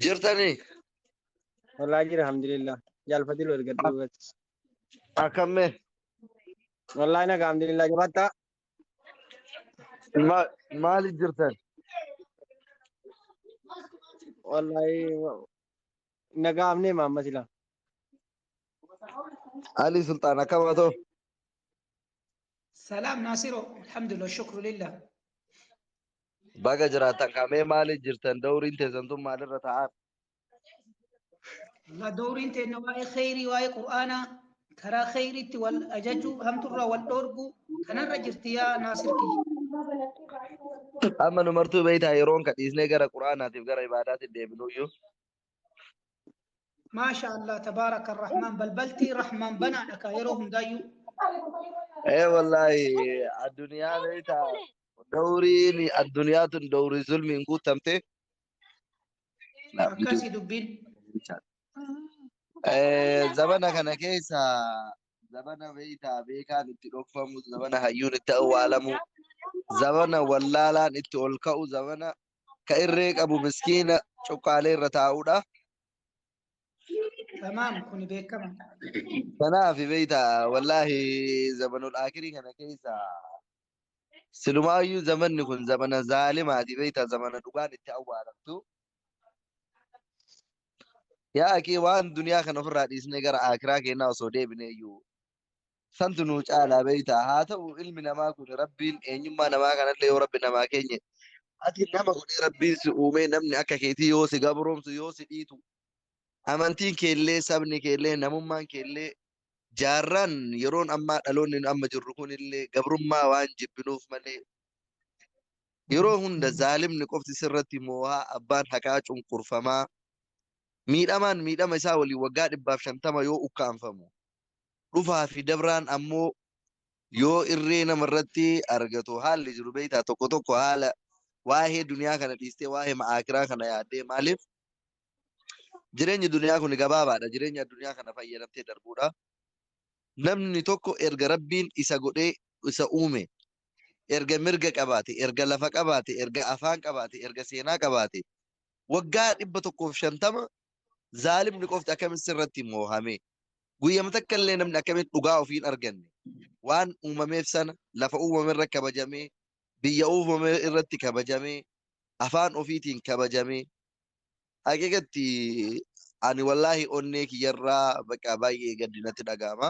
Jirtani. wallaahi jira alhamdulillah jaalfadhiloo ergadhuu gatis Akamme. wallaahi naga alhamdulillah jabaattaa Maali jirtan? wallaahi naga amnee maamma sila Ali Sultan akamato. سلام ناصرو الحمد لله الشكر لله Baga jiratan kame maali jirtan dawrin teessantum maalirra ta'an. الله دوري انت نواي خيري واي قرآنا ترى خيري والأججو هم ترى والدوربو كان رجرت يا ناصر كي Amma numartuu beeytaa yeroon ka dhiisnee gara quraanaatiif gara ibaadaatti deebinuyyuu. ما شاء الله تبارك الرحمن بلبلتي رحمن بنا لك يروهم دايو Wallahi addunyaa beeytaa dawriin addunyaa tun dawrii zulmiin guutamte. akkasii dubbiin Zamana kana keessa zamana beeytaa beekaan itti dhokfamu zamana hayyuun itti awwaalamu zamana wallaalaan itti ol ka'u zamana ka irree qabu miskiina cuqqaalee irra taa'uudha. تمام كوني بيك كمان Kanaaf beeytaa wallaahi zamanul aakirii kana keessa silumaayyuu zamanni kun zamana zaalimaati beeytaa zamana dhugaan itti awwaalamtu. Yaa akii waan duniyaa kana ofirraa dhiisnee gara aakiraa keenyaa osoo deebineeyyuu santu nuu caalaa beeytaa haa ta'u ilmi namaa kun rabbiin eenyummaa namaa kanallee yoo rabbi namaa keenye ati nama godhee rabbiin si uumee namni akka keetii yoo si gabroomsu yoo si dhiitu amantiin keellee sabni keellee namummaan keellee jaarraan yeroon ammaa dhaloonni amma jirru kunillee gabrummaa waan jibbinuuf malee yeroo hunda zaalimni qofti sirratti moohaa abbaan haqaa cunqurfamaa miidhamaan miidhama isaa waliin waggaa 150 yoo ukkaanfamu dhufaa fi dabraan ammoo yoo irree namarratti argatu haalli jiru beeytaa tokko tokko haala waa'ee duniyaa kana dhiistee waa'ee ma'aakiraa kana yaaddee maaliif jireenyi duniyaa kun gabaabaadha jireenya duniyaa kana fayyadamtee darbuudha namni tokko erga rabbiin isa godhee isa uume erga mirga qabaate erga lafa qabaate erga afaan qabaate erga seenaa qabaate waggaa 150 zaalimni qofti akkamitti sirratti moohame guyyama takka illee namni akkamitti dhugaa ofiin arganne waan uumameef sana lafa uumame irra kabajamee biyya uumame irratti kabajamee afaan ofiitiin kabajamee haqiqatti ani wallaahi onnee kiyyarraa bakka baay'ee gaddinatti dhaga'ama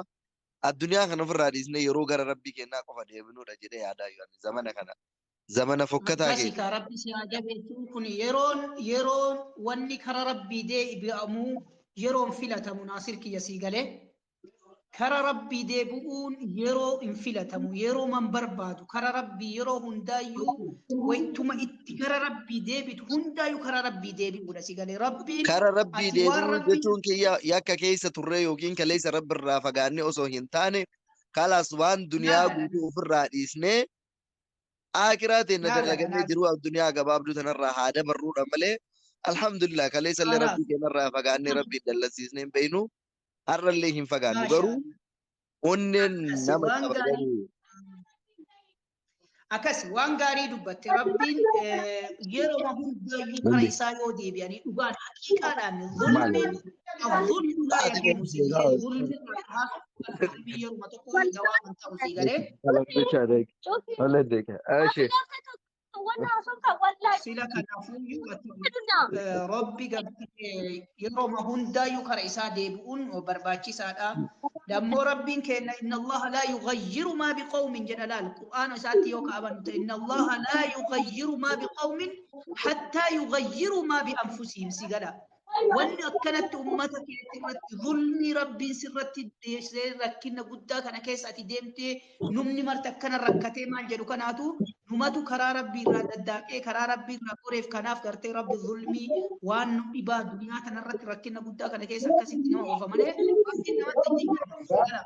الدنيا كنا في الرئيس يرو غير ربي كنا قفا ديبنو دا جدي يادا يعني زمانه كنا زمانه فكتا akkasi كي ka rabbi si haa jabeessu kun yeroon wanni kara rabbii deebi'amu yeroon filatamu naasir kiyya sii galee kara rabbii deebi'uun yeroo hin filatamu yeroo man barbaadu kara rabbii yeroo hundaayyuu waytuma itti kara rabbii deebitu hundaayyuu kara rabbii deebi'uudha sii galee rabbiin كارا ربي ati waan ديبو rabbiin جتون كي يا كيسة ترى يوكين كليس رب الرافقاني أصو هنتاني خلاص وان دنيا naagala قوتو في الرئيس آخرات إن naagala دلقني جروا الدنيا قباب دو تنرى هذا برود عمله الحمد لله كليس اللي خلاص ربي كنرى فقاني ربي دلسيسنين بينو أرى اللي هم فقانو maashaa قرو ونن akkasi نمت waan gaarii أبداني akkas waan gaarii dubbatte rabbiin yeroo hundaayyuu kara عندي isaa yoo deebi'anii dhugaan haqiiqaadhaan مالي zulmiin الظلم لا أعطيك يدوم سيجي ظلم الظلم يوم تقول دوام انت سيجي خلاص بشارك ولا ديك أشي sila kanaafuu rabbi yeroo hundaayyuu kara isaa deebi'uun barbaachisaadha. Dammoo rabbiin kenna inna allaha laa yughayyiru maa biqawmin jedha laal qur'aana isaatti yoo ka'aban inna allaha laa yughayyiru maa biqawmin hattaa yughayyiru maa bi anfusihim si gala. Wanni akkanatti ummata keetti irratti zulmi rabbiin sirratti dhiyeessee rakkina guddaa kana keessa ati deemtee numni marti akkana rakkatee maal jedhu kanaatu numatu karaa rabbii irraa daddaaqee karaa rabbii irraa qoreef kanaaf gartee rabbi zulmii waan nu dhibaa duniyaa kanarratti rakkina guddaa kana keessa akkasitti nama oofa malee rabbiin namatti hin jijjiiramu.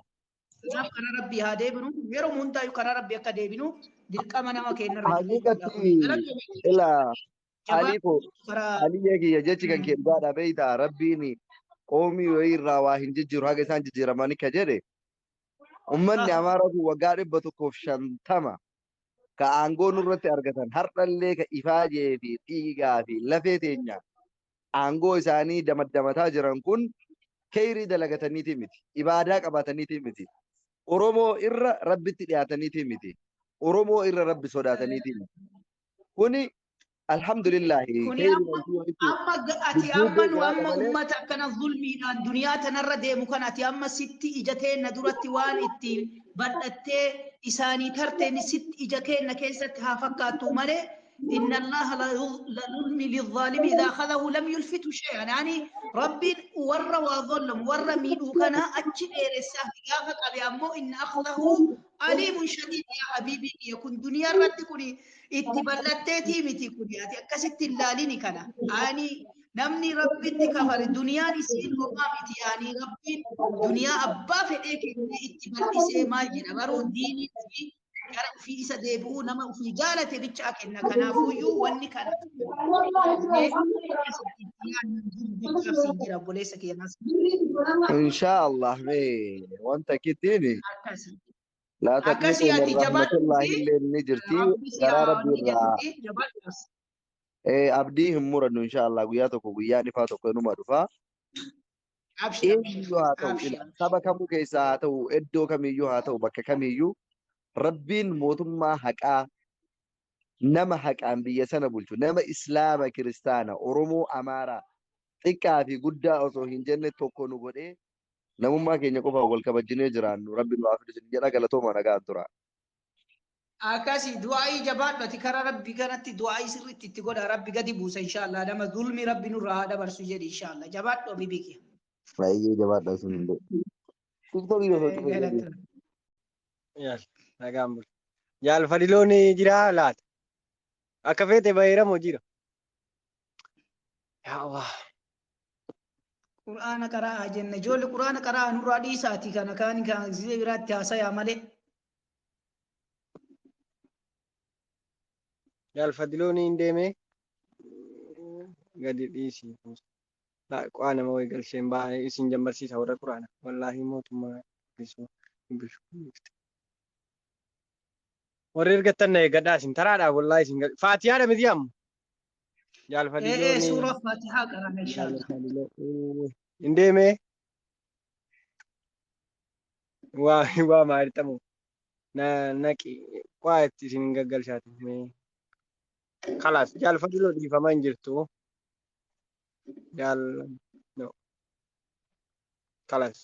Kanaaf karaa rabbii haa deebinu yeroo hundaayyuu karaa rabbii akka deebinu dirqama nama keenyarra حقيقتي إلا عليكو karaa علي يجي يجتي كان كيف قاعد بيتا ربيني قومي ويرا واهن ججر هاجي سان ججر ماني كجري أمني أمارة وقارب بتوقف شنتما كأنغو نورتي أرجعتن هر اللي كإفاجة في تيجا في لفتينيا أنغو إساني دمتا جران كون كيري دلقتني تيمتي إبادك أباتني تيمتي أورومو إر ربي تلياتني تيمتي أورومو إر ربي صداتني تيمتي كوني الحمد لله kuni خير amma ati amma nu amma ummata akkana zulmiidhaan duniyaa tanarra deemu kan ati amma sitti ija keenna duratti waan itti bal'attee isaanii tarteen sitti ija keenna keessatti haa fakkaattu malee إن الله لا يظلم للظالم إذا أخذه لم يلفت شيئا يعني ربي ورى وظلم ورى ميدو كان أجل إرساه تجافك أبي أمو إن أخذه أليم شديد يا حبيبي يكون دنيا رد كوني اتبلتتي متي كوني أتي أكست اللاليني كان يعني نمني ربي تكفر الدنيا نسين وقامتي يعني ربي دنيا أبا في إيك اتبلتي ما جنا برو ديني في إسا ديبو نما في جالة بيتشاك إن كنافويو واني كان إن شاء الله مي وأنت كتيني لا أكاسي تقنطوا أتي من رحمة الله جبال إلا إني جرتي ربي قرار سيا ربي الرا نجاتي جبال أبديهم مرد إن شاء الله وياتك وياني فاتك ونما دفا أبشر إيو هاتو إلى أبشر سبا كمو كيسا هاتو إدو كميو هاتو بكا كميو ربين موتما حقا نما حقا بيا سنة بلتو نما إسلام كريستانا أرومو أمارا xiqqaa fi guddaa osoo hin jenne tokko nu godhee namummaa keenya qofa wal kabajjinee jiraannu rabbi nu haa fidu jedha galatooma nagaan tura. أكاسي دعائي جبال بتكرر ربي كانت دعائي سرت تقول ربي قد بوس إن شاء الله لما ظلمي ربي نور هذا برسوجي إن شاء الله جبال وبيبيك Baay'ee jabaadha sun illee. Tiktookii osoo cufa jedhee. قالت Yaal, nagaan bulu. Yaal faliloon jira laata? Akka feete baheeramoo jira? Yaa Allah. قرآن قراءة جنة جول قرآن قراءة نور رادي ساتي كان زي برات تاسا يا مالك Yaal faliloon hin deemee gadi dhiisii. Qo'aa nama wayii galcheen baay'ee isin jammarsiisa warra quraana. Wallaahi mootummaa bisoo warri ergattan na eeggadhaa isin taraadhaa wallaahi isin faatiyaadha miti amma. Yaal faliloon سورة فاتحة قراءة إن شاء الله hin deemee waa maalitamu naqi qo'aa itti isin gaggalchaati. Kalaas yaal faliloo dhiifamaa hin jirtu. Yaal no. Kalaas.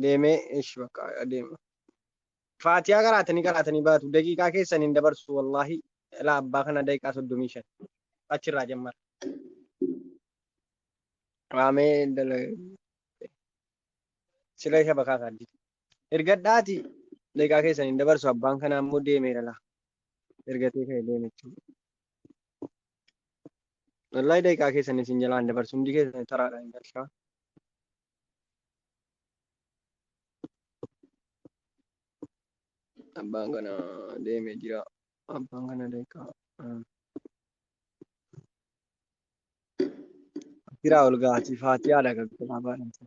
deemee ishi bakka deema. Faatiyaa qaraatanii baatu daqiiqaa keessan hin dabarsu wallaahi ilaa abbaa kana daqiiqaa 35 achirraa jammara. Waamee sila isa bakaa kaaddi. Ergadhaati daqiiqaa keessan hin dabarsu abbaan kana ammoo deemeera laa. Ergatee ka'e deeme jechuudha. Wallahi daqiiqaa keessan isin jalaa hin dabarsu hundi keessan taraadhaan hin galchaa. Abbaan kana deemee jira. Abbaan kana daqiiqaa. Biraa ol gaati faatiyaadha gaggabaa baadhamsa.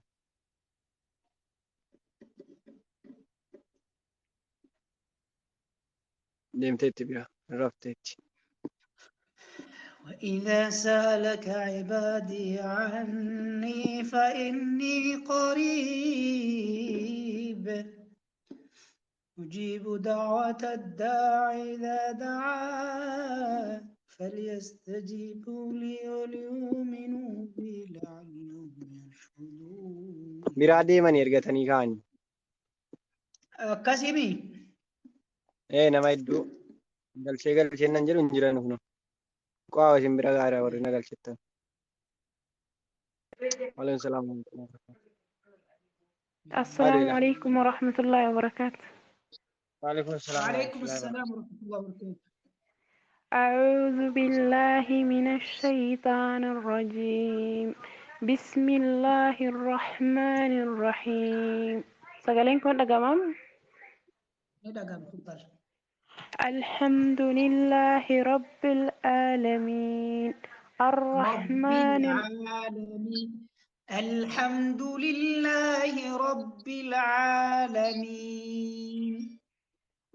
deemteetti bira rafteetti. وإذا سألك عبادي عني فإني قريب أجيب دعوة الداع إذا دعان فليستجيبوا لي وليؤمنوا بي لعلهم يرشدون. Biraa deemanii ergatanii kaa'anii. Akkasimi. Nama hedduu galchee nan jedhu hin jiran kun. Qo'aa isin bira gaarii warri na galchettan. Waalaikum salaam. السلام عليكم ورحمة الله وبركاته. وعليكم السلام. وعليكم السلام ورحمة الله وبركاته. أعوذ بالله من الشيطان الرجيم. بسم الله الرحمن الرحيم. سجلين كون دقمام. الحمد لله رب العالمين الرحمن العالمين. الحمد لله رب العالمين.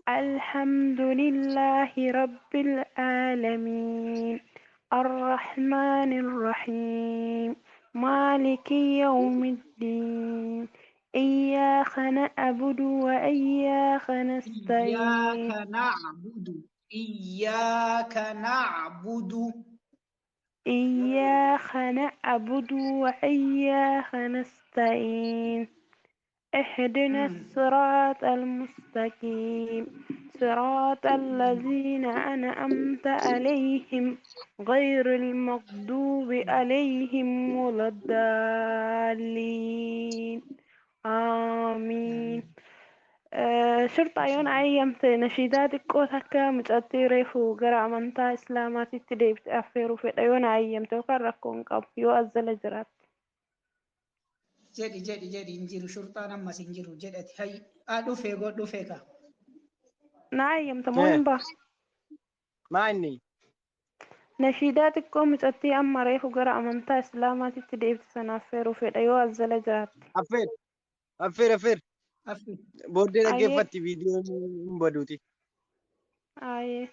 الحمد لله رب العالمين الرحمن الرحيم مالك يوم الدين إياك نعبد وإياك نستعين. إياك نعبد إياك نعبد وإياك نستعين. اهدنا الصراط المستقيم صراط الذين أنعمت عليهم غير المغضوب عليهم ولا الضالين آمين. شرطة يون أيامت نشيدات الكوتك متأثيرة فو gara amantaa islaamaatitti deebite affeeruu fedha yoon ayyamte yookaan rakkoon qabu yoo azzala jiraate. jedhi injiru shurtaan ammas injiru jedhati hay dhufee dhufee ka Na ayyamta moo hin baa? Maa inni? Nashiidaa xiqqoo mucattii amma reefu gara amantaa islaamaatitti deebite sana affeeruu fedha yoo azzala jiraate. Affeer. Booddee dhaggeeffatti viidiyoon hin baduuti. آية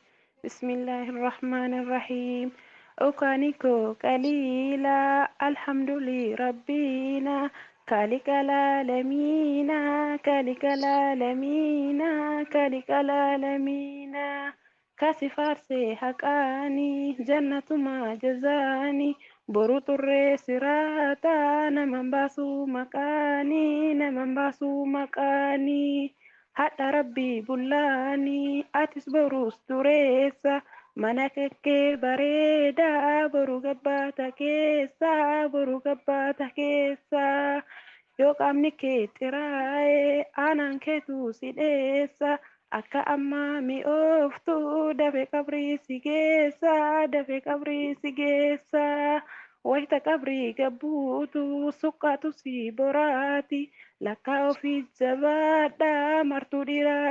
بسم الله الرحمن الرحيم أكانيكو قليلا الحمد لربنا كالك العالمين كالك العالمين كالك العالمين كاسفار حقاني جنة ما جزاني بروت الرسراتا نمن باسو مكاني haadha rabbii bullaanii atis boruus dureessa mana kekkee bareedaa boru gabbaata keessa yoo qaamni kee xiraa'ee aanaan keetu si dheessa akka ammaa mi'ooftu dafee qabrii si geessa wayita qabrii gabbuutu suqqaatu si boraati. Lakka ofii jabaadha martuu dhiiraa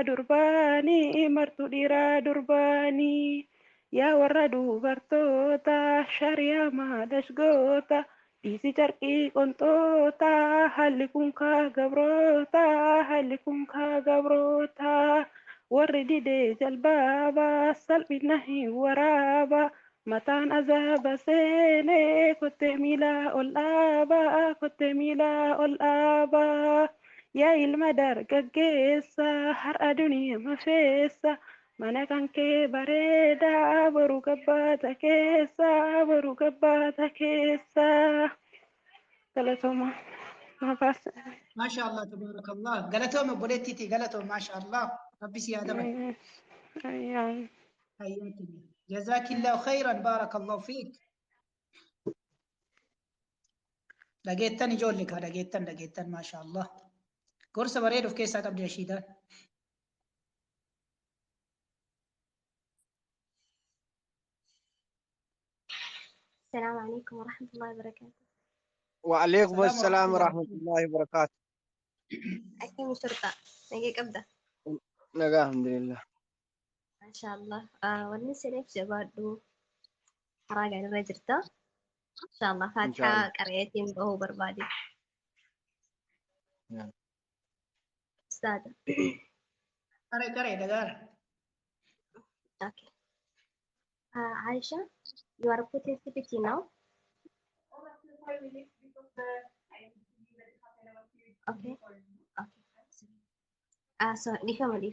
durbaanii yaa warra dubartoota shariyaa maadashgoota dhiisi carqii qonxoota haalli kun kaa gabroota warri didee jalbaaba salphina hin waraaba mataan azaaba seenee kottee miilaa ol dhaabaa yaa ilma dargaggeessa har'a duniyaa mafeessa mana kan kee bareedaa boru gabbaata keessa galatoma. ما بس ما شاء الله تبارك الله قالتهم بوليتي قالتهم ما شاء الله ربي سيادة بي أيام حياك الله جزاك الله خيرا بارك الله فيك لقيتني جولك لقيتن ما شاء الله قرص بريد في كيسة قبل رشيدة السلام عليكم ورحمة الله وبركاته. وعليكم السلام السلام ورحمة ورحمة الله الله وبركاته. أكيد شرطة نجيك أبدأ نجا الحمد لله. ما شاء الله. والنسي ليف جبادو حراجة الرجرتا إن شاء الله إن شاء فاتحة الله. قريتين بهو بربادي نعم. أستاذة. كري دقار أوكي. عايشة you are putting CPT now. Okay. Okay. So, دي كمان